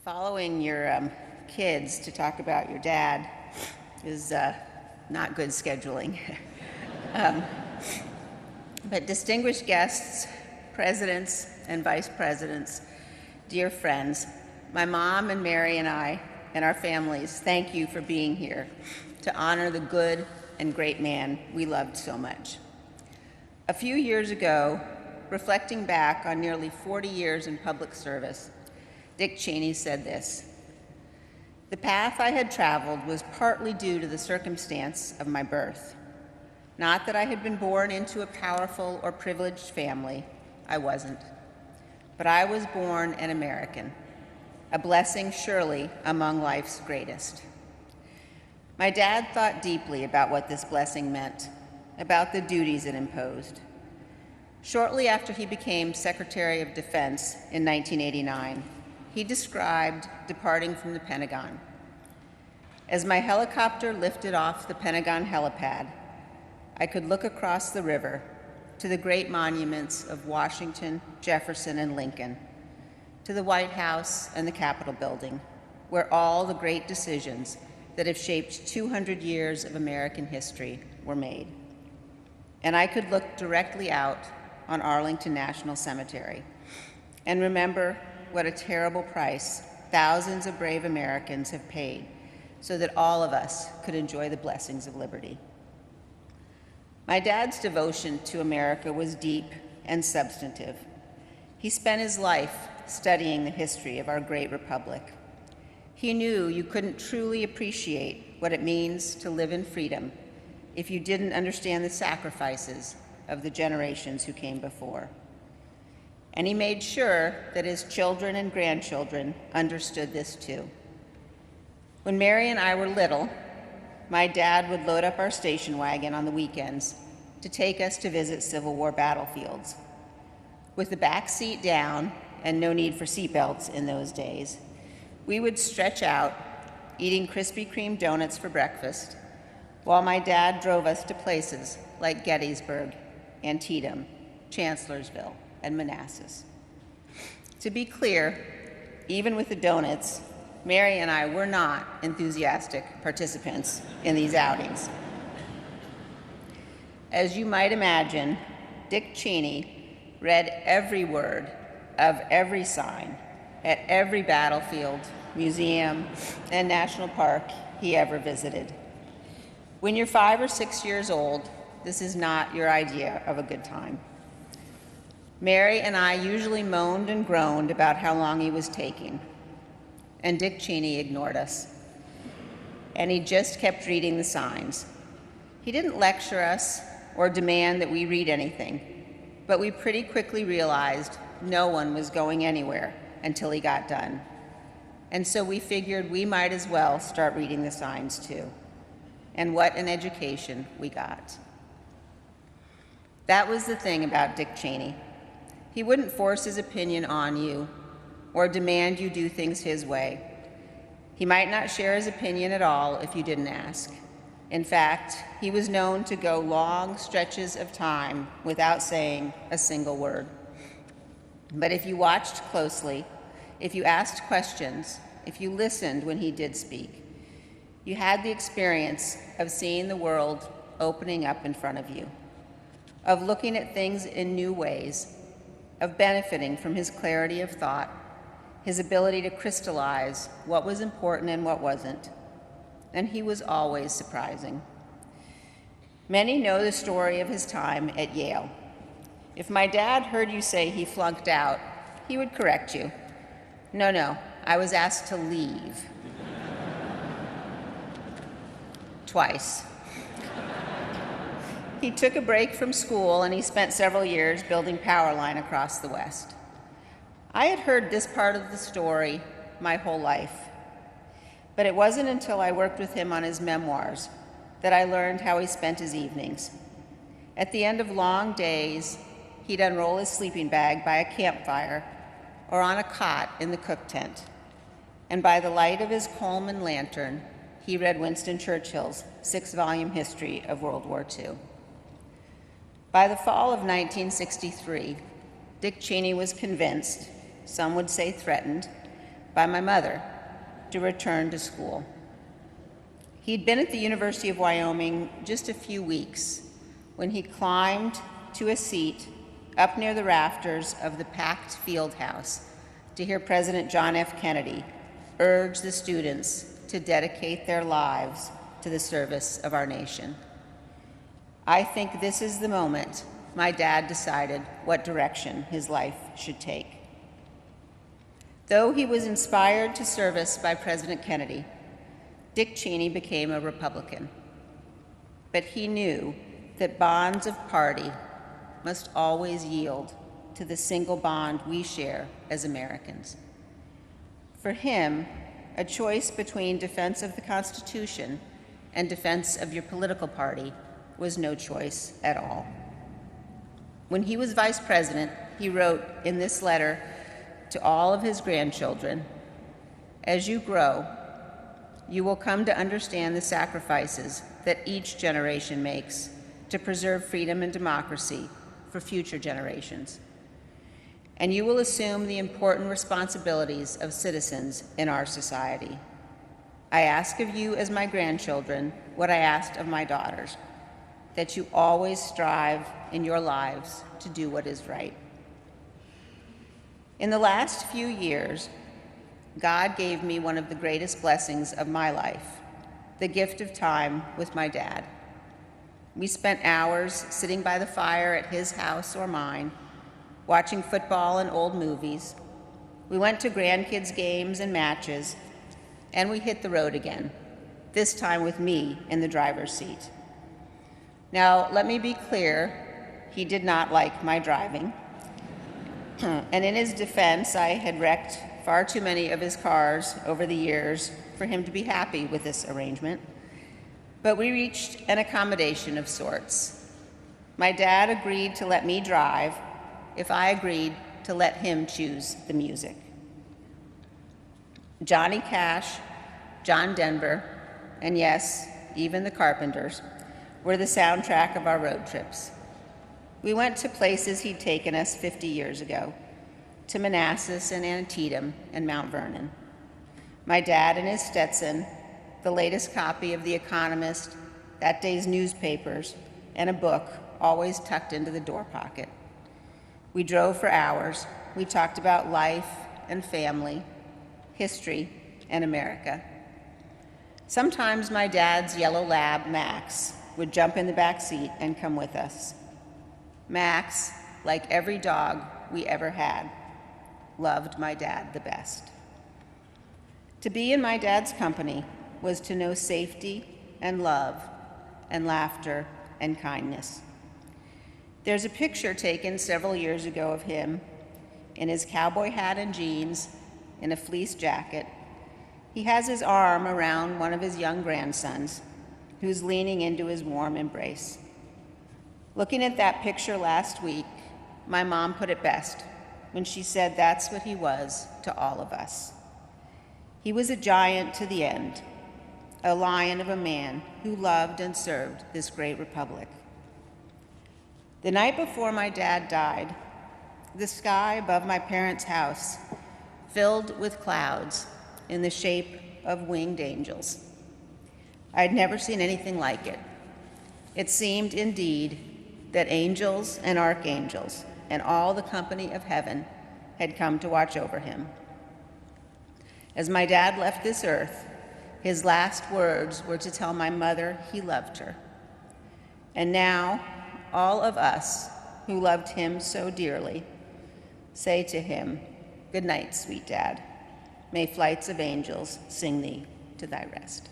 Following your kids to talk about your dad is not good scheduling. But distinguished guests, presidents and vice presidents, dear friends, my mom and Mary and I and our families thank you for being here to honor the good and great man we loved so much. A few years ago, reflecting back on nearly 40 years in public service, Dick Cheney said this: "The path I had traveled was partly due to the circumstance of my birth. Not that I had been born into a powerful or privileged family, I wasn't. But I was born an American, a blessing surely among life's greatest." My dad thought deeply about what this blessing meant, about the duties it imposed. Shortly after he became Secretary of Defense in 1989, he described departing from the Pentagon. "As my helicopter lifted off the Pentagon helipad, I could look across the river to the great monuments of Washington, Jefferson, and Lincoln, to the White House and the Capitol building, where all the great decisions that have shaped 200 years of American history were made. And I could look directly out on Arlington National Cemetery and remember what a terrible price thousands of brave Americans have paid so that all of us could enjoy the blessings of liberty." My dad's devotion to America was deep and substantive. He spent his life studying the history of our great republic. He knew you couldn't truly appreciate what it means to live in freedom if you didn't understand the sacrifices of the generations who came before. And he made sure that his children and grandchildren understood this too. When Mary and I were little, my dad would load up our station wagon on the weekends to take us to visit Civil War battlefields. With the back seat down and no need for seatbelts in those days, we would stretch out, eating Krispy Kreme donuts for breakfast, while my dad drove us to places like Gettysburg, Antietam, Chancellorsville, and Manassas. To be clear, even with the donuts, Mary and I were not enthusiastic participants in these outings. As you might imagine, Dick Cheney read every word of every sign at every battlefield, museum, and national park he ever visited. When you're 5 or 6 years old, this is not your idea of a good time. Mary and I usually moaned and groaned about how long he was taking, and Dick Cheney ignored us. And he just kept reading the signs. He didn't lecture us or demand that we read anything, but we pretty quickly realized no one was going anywhere until he got done. And so we figured we might as well start reading the signs too. And what an education we got. That was the thing about Dick Cheney. He wouldn't force his opinion on you or demand you do things his way. He might not share his opinion at all if you didn't ask. In fact, he was known to go long stretches of time without saying a single word. But if you watched closely, if you asked questions, if you listened when he did speak, you had the experience of seeing the world opening up in front of you, of looking at things in new ways, of benefiting from his clarity of thought, his ability to crystallize what was important and what wasn't. And he was always surprising. Many know the story of his time at Yale. If my dad heard you say he flunked out, he would correct you. No, I was asked to leave. Twice. He took a break from school and he spent several years building power line across the West. I had heard this part of the story my whole life, but it wasn't until I worked with him on his memoirs that I learned how he spent his evenings. At the end of long days, he'd unroll his sleeping bag by a campfire or on a cot in the cook tent, and by the light of his Coleman lantern, he read Winston Churchill's 6-volume history of World War II. By the fall of 1963, Dick Cheney was convinced, some would say threatened, by my mother to return to school. He'd been at the University of Wyoming just a few weeks when he climbed to a seat up near the rafters of the packed field house to hear President John F. Kennedy urge the students to dedicate their lives to the service of our nation. I think this is the moment my dad decided what direction his life should take. Though he was inspired to service by President Kennedy, Dick Cheney became a Republican. But he knew that bonds of party must always yield to the single bond we share as Americans. For him, a choice between defense of the Constitution and defense of your political party was no choice at all. When he was vice president, he wrote in this letter to all of his grandchildren, "As you grow, you will come to understand the sacrifices that each generation makes to preserve freedom and democracy for future generations. And you will assume the important responsibilities of citizens in our society. I ask of you as my grandchildren what I asked of my daughters, that you always strive in your lives to do what is right." In the last few years, God gave me one of the greatest blessings of my life, the gift of time with my dad. We spent hours sitting by the fire at his house or mine, watching football and old movies. We went to grandkids' games and matches, and we hit the road again, this time with me in the driver's seat. Now, let me be clear, he did not like my driving. And in his defense, I had wrecked far too many of his cars over the years for him to be happy with this arrangement. But we reached an accommodation of sorts. My dad agreed to let me drive if I agreed to let him choose the music. Johnny Cash, John Denver, and yes, even the Carpenters were the soundtrack of our road trips. We went to places he'd taken us 50 years ago, to Manassas and Antietam and Mount Vernon. My dad in his Stetson, the latest copy of The Economist, that day's newspapers, and a book always tucked into the door pocket. We drove for hours. We talked about life and family, history, and America. Sometimes my dad's yellow lab, Max, would jump in the back seat and come with us. Max, like every dog we ever had, loved my dad the best. To be in my dad's company was to know safety and love and laughter and kindness. There's a picture taken several years ago of him in his cowboy hat and jeans, in a fleece jacket. He has his arm around one of his young grandsons, who's leaning into his warm embrace. Looking at that picture last week, my mom put it best when she said that's what he was to all of us. He was a giant to the end, a lion of a man who loved and served this great republic. The night before my dad died, the sky above my parents' house filled with clouds in the shape of winged angels. I'd never seen anything like it. It seemed indeed that angels and archangels and all the company of heaven had come to watch over him. As my dad left this earth, his last words were to tell my mother he loved her. And now, all of us who loved him so dearly say to him, "Good night, sweet dad. May flights of angels sing thee to thy rest."